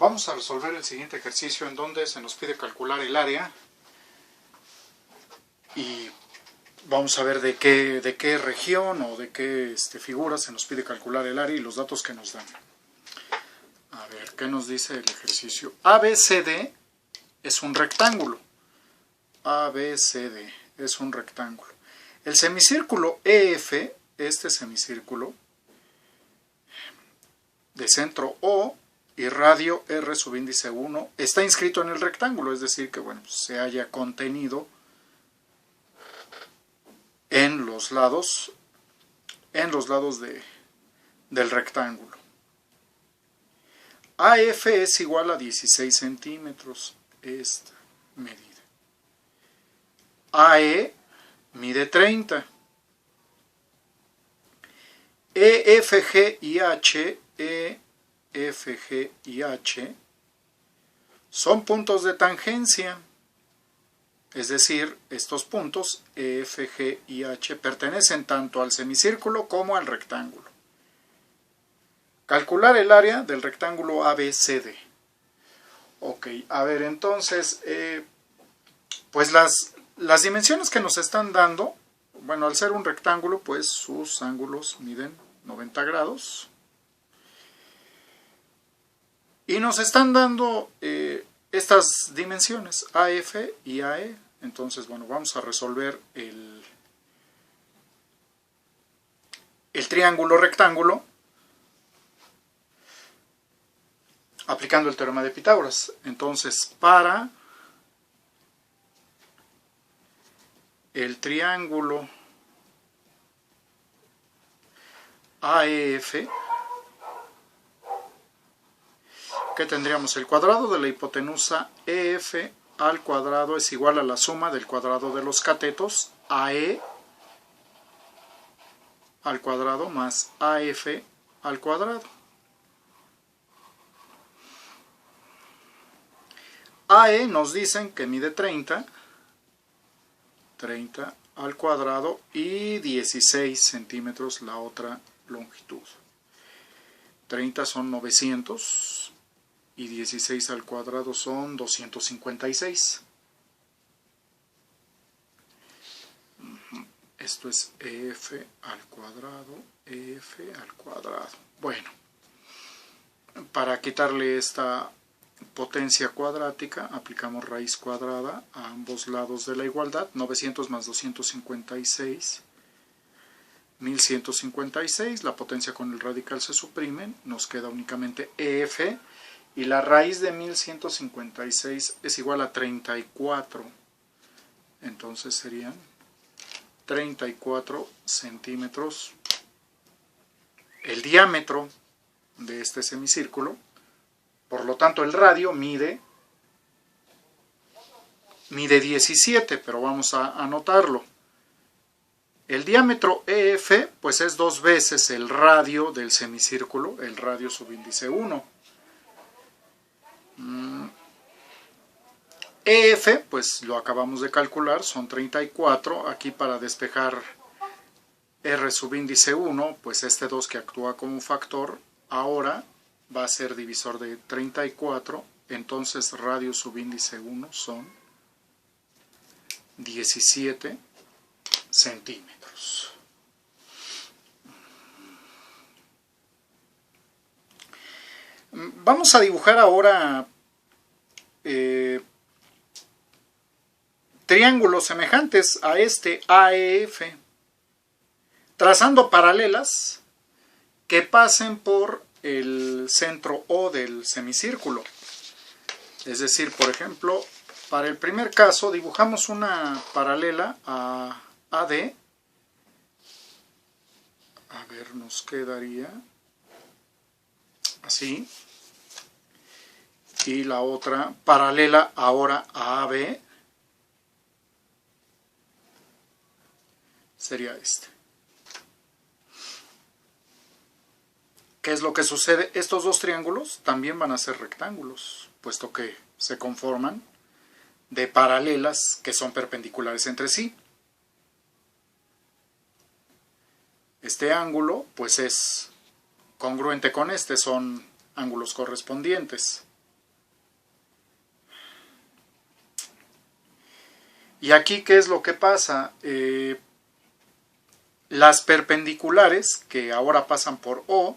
Vamos a resolver el siguiente ejercicio en donde se nos pide calcular el área y vamos a ver de qué región o de qué figura se nos pide calcular el área y los datos que nos dan. A ver, ¿qué nos dice el ejercicio? ABCD es un rectángulo. ABCD es un rectángulo. El semicírculo EF, este semicírculo, de centro O y radio R subíndice 1, está inscrito en el rectángulo, es decir, que bueno, se haya contenido en los lados del rectángulo. AF es igual a 16 centímetros, esta medida. AE mide 30. EFG y H son puntos de tangencia, es decir, estos puntos EFG y H pertenecen tanto al semicírculo como al rectángulo. Calcular el área del rectángulo ABCD. Ok, a ver, entonces, pues las dimensiones que nos están dando, bueno, al ser un rectángulo, pues sus ángulos miden 90 grados. Y nos están dando estas dimensiones, AF y AE. Entonces, bueno, vamos a resolver el triángulo rectángulo aplicando el teorema de Pitágoras. Entonces, para el triángulo AEF, que tendríamos el cuadrado de la hipotenusa EF al cuadrado es igual a la suma del cuadrado de los catetos AE al cuadrado más AF al cuadrado. AE nos dicen que mide 30 al cuadrado y 16 centímetros la otra longitud. 30 son 900 y 16 al cuadrado son 256. Esto es EF al cuadrado, EF al cuadrado. Bueno, para quitarle esta potencia cuadrática, aplicamos raíz cuadrada a ambos lados de la igualdad. 900 más 256, 1156. La potencia con el radical se suprimen, nos queda únicamente EF. Y la raíz de 1156 es igual a 34. Entonces serían 34 centímetros el diámetro de este semicírculo. Por lo tanto, el radio mide 17, pero vamos a anotarlo. El diámetro EF pues es 2 veces el radio del semicírculo, el radio subíndice 1. EF, pues lo acabamos de calcular, son 34. Aquí para despejar R subíndice 1, pues este 2 que actúa como factor, ahora va a ser divisor de 34. Entonces radio subíndice 1 son 17 centímetros. Vamos a dibujar ahora triángulos semejantes a este AEF, trazando paralelas que pasen por el centro O del semicírculo. Es decir, por ejemplo, para el primer caso dibujamos una paralela a AD. A ver, nos quedaría así. Y la otra paralela ahora a AB sería este. ¿Qué es lo que sucede? Estos dos triángulos también van a ser rectángulos, puesto que se conforman de paralelas que son perpendiculares entre sí. Este ángulo pues es congruente con este, son ángulos correspondientes. Y aquí, ¿qué es lo que pasa? Las perpendiculares, que ahora pasan por O,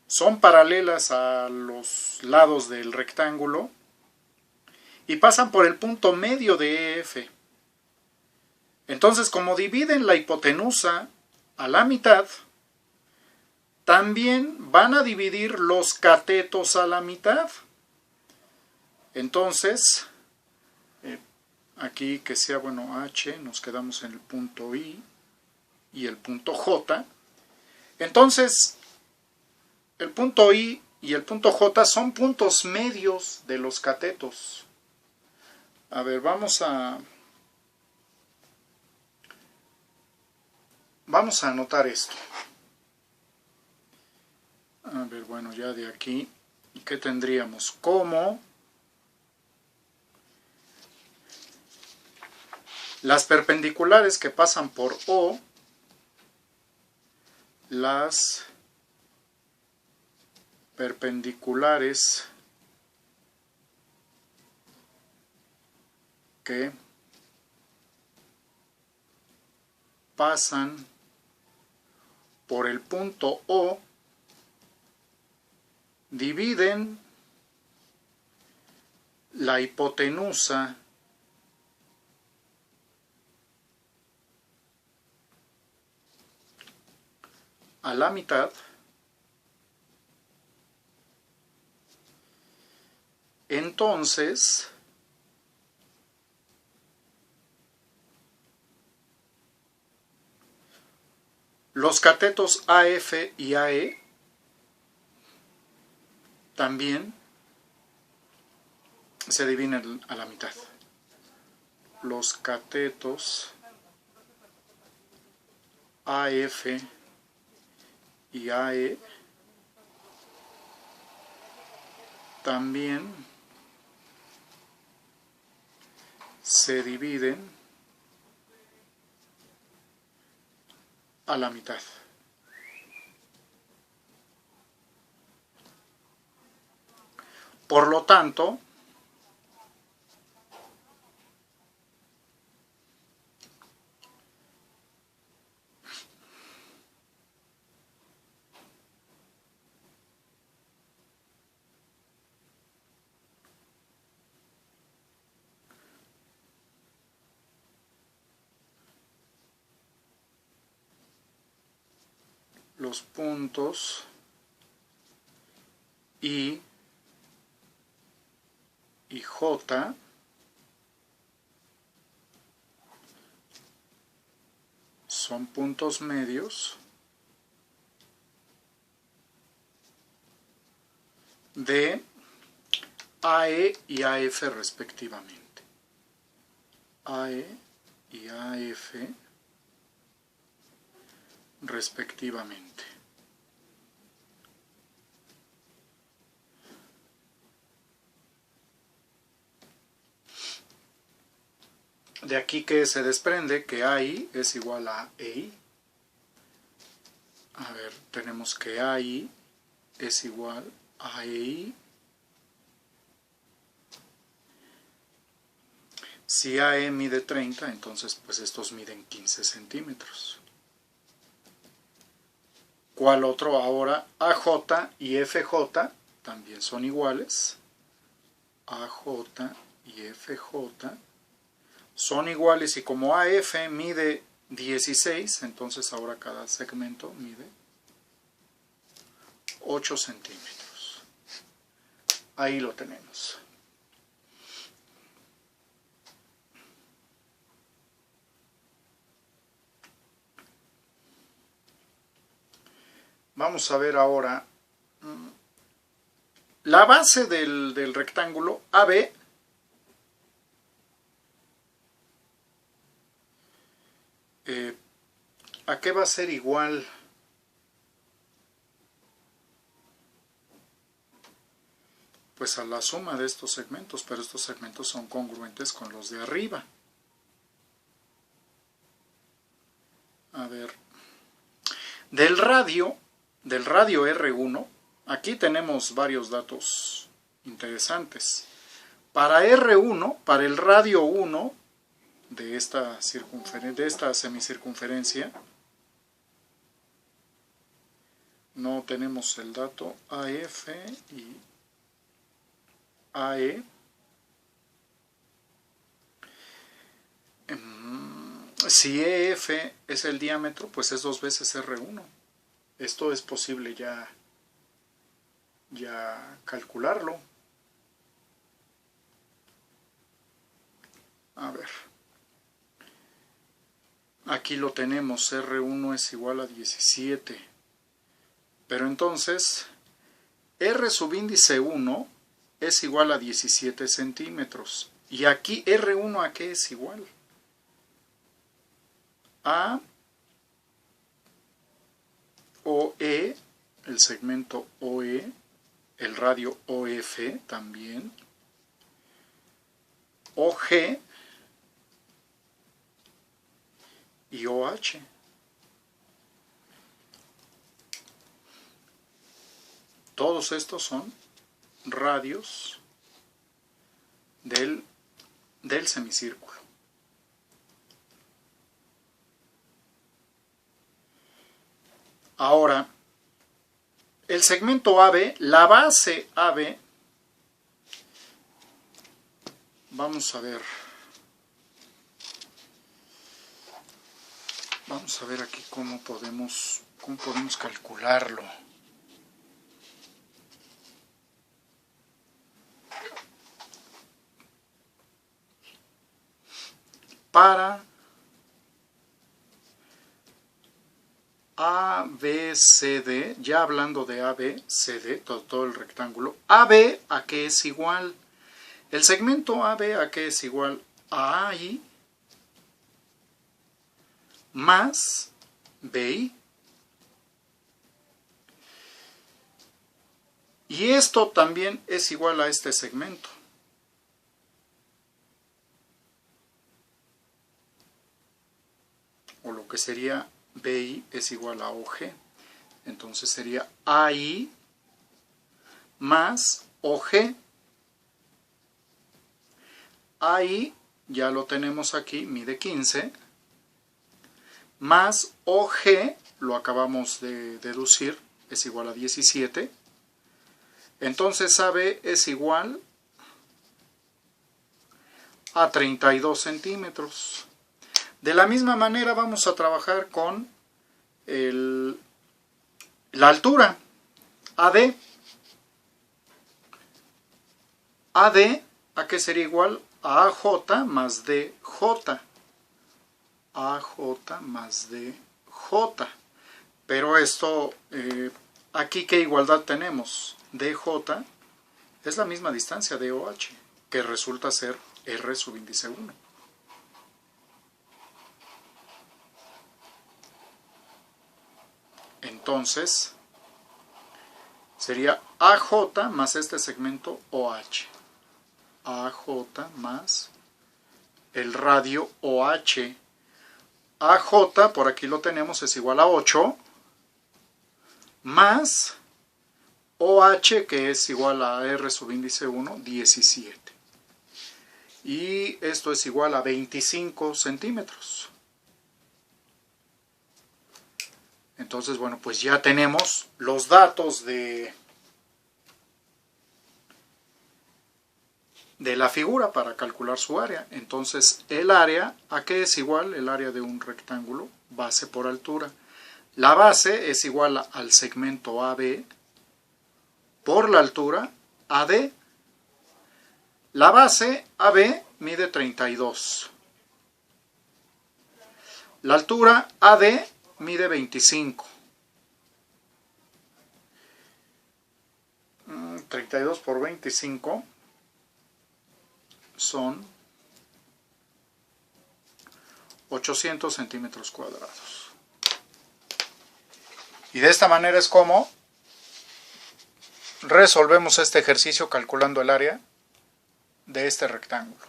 son paralelas a los lados del rectángulo y pasan por el punto medio de EF. Entonces, como dividen la hipotenusa a la mitad, también van a dividir los catetos a la mitad. Entonces, aquí que sea, bueno, H, nos quedamos en el punto I y el punto J. Entonces, el punto I y el punto J son puntos medios de los catetos. A ver, vamos a anotar esto. A ver, bueno, ya de aquí, ¿qué tendríamos? Como las perpendiculares que pasan por O, las perpendiculares que pasan por el punto O dividen la hipotenusa a la mitad. Entonces, los catetos AF y AE también se dividen a la mitad. Los catetos AF y AE también se dividen a la mitad. Por lo tanto, los puntos I y J son puntos medios de AE y AF respectivamente. AE y AF respectivamente. De aquí que se desprende que AI es igual a EI. A ver, tenemos que AI es igual a EI. Si AE mide 30, entonces pues estos miden 15 centímetros. ¿Cuál otro? Ahora AJ y FJ también son iguales. AJ y FJ son iguales y como AF mide 16, entonces ahora cada segmento mide 8 centímetros. Ahí lo tenemos. Vamos a ver ahora la base del rectángulo AB. ¿A qué va a ser igual? Pues a la suma de estos segmentos, pero estos segmentos son congruentes con los de arriba. A ver, del radio R1, aquí tenemos varios datos interesantes. Para R1, para el radio 1, de esta semicircunferencia. No tenemos el dato AF y AE. Si EF es el diámetro, pues es 2 veces R1. Esto es posible ya calcularlo. A ver. Aquí lo tenemos, R1 es igual a 17. Pero entonces, R subíndice 1 es igual a 17 centímetros. Y aquí R1 ¿a qué es igual? A OE, el segmento OE, el radio OF también, OG y OH. Todos estos son radios del semicírculo. Ahora, el segmento AB, la base AB, vamos a ver aquí cómo podemos calcularlo. Para ABCD, ya hablando de ABCD, todo el rectángulo, AB ¿a qué es igual? El segmento AB ¿a qué es igual? A AI más BI. Y esto también es igual a este segmento. O lo que sería BI es igual a OG. Entonces sería AI más OG. AI ya lo tenemos aquí, mide 15. Más OG, lo acabamos de deducir, es igual a 17. Entonces AB es igual a 32 centímetros. De la misma manera vamos a trabajar con la altura, AD. AD, ¿a qué sería igual? A AJ más DJ. AJ más DJ. Pero esto, aquí ¿qué igualdad tenemos? DJ es la misma distancia de OH, que resulta ser R subíndice 1. Entonces, sería AJ más este segmento OH. AJ más el radio OH. AJ, por aquí lo tenemos, es igual a 8, más OH, que es igual a R subíndice 1, 17. Y esto es igual a 25 centímetros. Entonces, bueno, pues ya tenemos los datos de la figura para calcular su área. Entonces, el área, ¿a qué es igual? El área de un rectángulo, base por altura. La base es igual al segmento AB por la altura AD. La base AB mide 32. La altura AD mide 25. 32 por 25 son 800 centímetros cuadrados. Y de esta manera es como resolvemos este ejercicio calculando el área de este rectángulo.